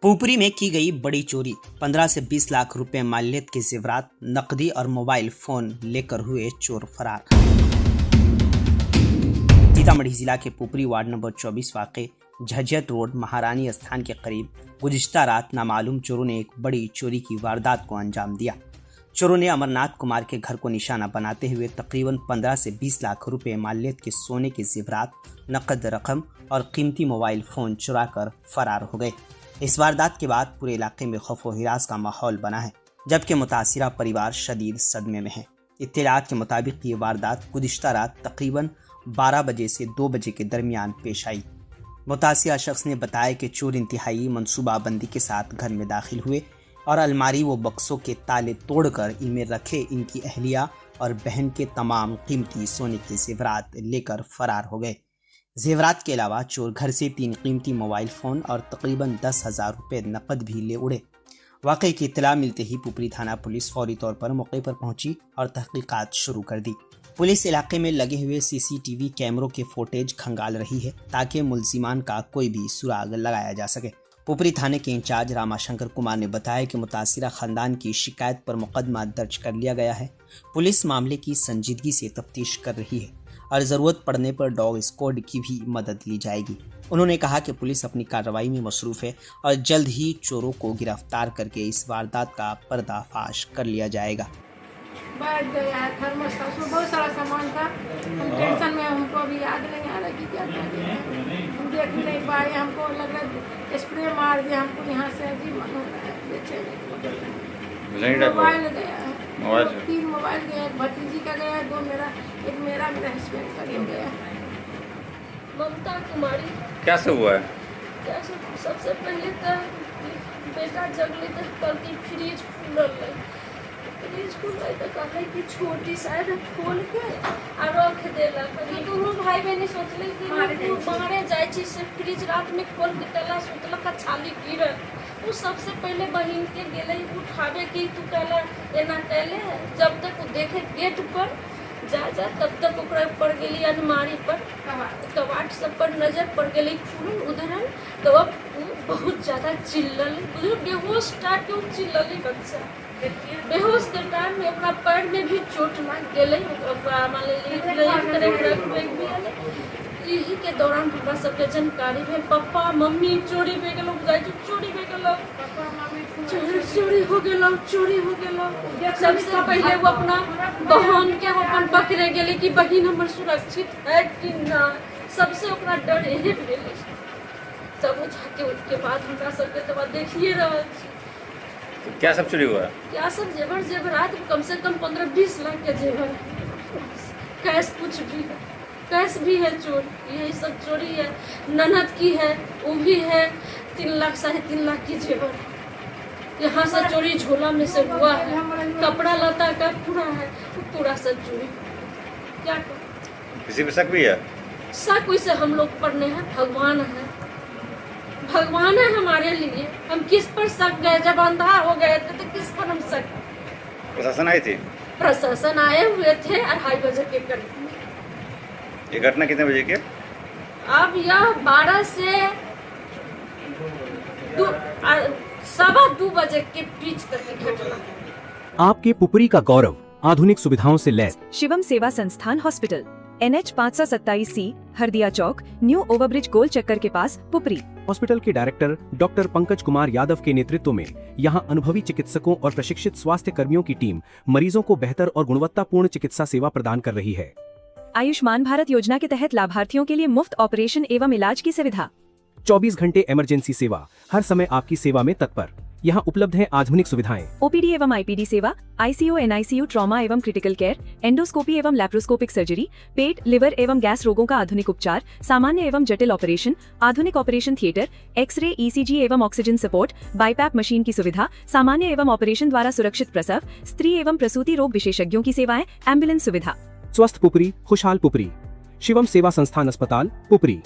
पुपरी में की गई बड़ी चोरी। 15 से 20 लाख रुपए मालियत के जेवरात, नकदी और मोबाइल फोन लेकर हुए चोर फरार। सीतामढ़ी जिला के पुपरी वार्ड नंबर 24 वाक़े झज्जर रोड महारानी स्थान के करीब गुज़िश्ता रात नामालूम चोरों ने एक बड़ी चोरी की वारदात को अंजाम दिया। चोरों ने अमरनाथ कुमार के घर को निशाना बनाते हुए तकरीबन 15 से 20 लाख रुपए मालियत के सोने के जेवरात, नकद रकम और कीमती मोबाइल फोन चुरा कर फरार हो गए। इस वारदात के बाद पूरे इलाके में खौफ व हिरास का माहौल बना है, जबकि मुतासिरा परिवार शदीद सदमे में है। इत्तलात के मुताबिक ये वारदात गुज़िश्ता रात तकरीबन 12 बजे से 2 बजे के दरमियान पेश आई। मुतासिरा शख्स ने बताया कि चोर इंतहाई मनसूबाबंदी के साथ घर में दाखिल हुए और अलमारी व बक्सों के ताले तोड़कर इनमें रखे इनकी अहलिया और बहन के तमाम कीमती सोने के जेवरात लेकर फरार हो गए। जेवरात के अलावा चोर घर से 3 कीमती मोबाइल फ़ोन और तकरीबन 10,000 रुपये नकद भी ले उड़े। वाक़े की इत्तला मिलते ही पुपरी थाना पुलिस फौरी तौर पर मौके पर पहुंची और तहकीकात शुरू कर दी। पुलिस इलाके में लगे हुए CCTV कैमरों के फुटेज खंगाल रही है ताकि मुलजिमान का कोई भी सुराग लगाया जा सके। पुपरी थाने के इंचार्ज रामाशंकर कुमार ने बताया कि मुतासिरा खानदान की शिकायत पर मुकदमा दर्ज कर लिया गया है। पुलिस मामले की संजीदगी से तफ्तीश कर रही है और ज़रूरत पड़ने पर डॉग स्क्वाड की भी मदद ली जाएगी। उन्होंने कहा कि पुलिस अपनी कार्रवाई में मसरूफ़ है और जल्द ही चोरों को गिरफ्तार करके इस वारदात का पर्दाफाश कर लिया जाएगा। बैठ गया है थर्मस का, उसमें बहुत सारा सामान था। हम टेंशन में, हमको अभी याद नहीं आ रहा कि क्या था, हम देख नहीं पा रहे। हमको लग रहा है स्प्रे मार दिया हमको, यहाँ से अजीब मन हो रहा है। मोबाइल गया है, 3 मोबाइल गया, एक भतीजी का गया, 2 मेरा, एक मेरा हस्बैंड का गया। ममता कुमारी। क्या से हुआ है? क्या सबसे पहले तो बेटा जगले तो कल की फ्रिज खुल तो कहले कि छोटी शायद खोल के और रख देला। कभी दोनों भाई बहन सोचले कि बाहरे जाए छी से फ्रिज रात में खोल के तला सुतला का छाली गिरल। वो सबसे पहले बहन के गेले उठावे कि तू कहला एना कहले। जब तक वो देखे गेट पर जा तब तक ओकरा पड़ गेली अलमारी पर, कबाट सब पर नजर पड़ गेली, खुलल उधरल तो अब बहुत ज़्यादा चिल्लल, बेहोश टाइप के चिल्लली बच्चा। बेहोश के टाइम में ओकरा पैर में भी चोट लग गेलै। यही के दौरान हमरा सबके जानकारी भेल, पप्पा मम्मी चोरी भे गेलो, चोरी भे गेलो, चोरी हो गेलो, चोरी हो गेलो। सबसे पहले वो अपना बहन के अपन पकड़े गेले कि बहिन हमर सुरक्षित है कि ना। सबसे ओकरा डर यही भेल। सब जाके उसके बाद हमरा सबके तो देखिए रहा। क्या सब चोरी हुआ? क्या सब जेवरात कम से कम 15-20 लाख के जेवर, कैश कुछ भी है, कैश भी है चोर, यही सब चोरी है। ननद की है वो भी है, 3 लाख 3.5 लाख की जेवर है। यहाँ से चोरी झोला में से हुआ है, कपड़ा लता का पूरा है, पूरा सब चोरी। क्या किसी पे शक भी है? शक वैसे हम लोग पर नहीं है, भगवान है, भगवान है हमारे लिए। हम किस पर शक गए? जब अंधा हो गए थे तो किस पर हम शक? प्रशासन आई थी? प्रशासन आए हुए थे 2:30 बजे के करीब। ये घटना कितने बजे की? अब यह 12 से 2:15 बजे के बीच तक की घटना। आपके पुपरी का गौरव, आधुनिक सुविधाओं से लैस शिवम सेवा संस्थान हॉस्पिटल, NH 527C, हरदिया चौक, न्यू ओवरब्रिज गोल चक्कर के पास, पुपरी। हॉस्पिटल के डायरेक्टर डॉक्टर पंकज कुमार यादव के नेतृत्व में यहां अनुभवी चिकित्सकों और प्रशिक्षित स्वास्थ्य कर्मियों की टीम मरीजों को बेहतर और गुणवत्तापूर्ण चिकित्सा सेवा प्रदान कर रही है। आयुष्मान भारत योजना के तहत लाभार्थियों के लिए मुफ्त ऑपरेशन एवं इलाज की सुविधा। 24 घंटे इमरजेंसी सेवा, हर समय आपकी सेवा में तत्पर। यहाँ उपलब्ध है आधुनिक सुविधाएं, OPD एवं IPD सेवा, ICU NICU ट्रॉमा एवं क्रिटिकल केयर, एंडोस्कोपी एवं लैप्रोस्कोपिक सर्जरी, पेट, लिवर एवं गैस रोगों का आधुनिक उपचार, सामान्य एवं जटिल ऑपरेशन, आधुनिक ऑपरेशन थिएटर, एक्सरे, ECG एवं ऑक्सीजन सपोर्ट, बाईपैप मशीन की सुविधा, सामान्य एवं ऑपरेशन द्वारा सुरक्षित प्रसव, स्त्री एवं प्रसूति रोग विशेषज्ञों की सेवाएं, एम्बुलेंस सुविधा। स्वस्थ पुपरी, खुशहाल पुपरी। शिवम सेवा संस्थान अस्पताल, पुपरी।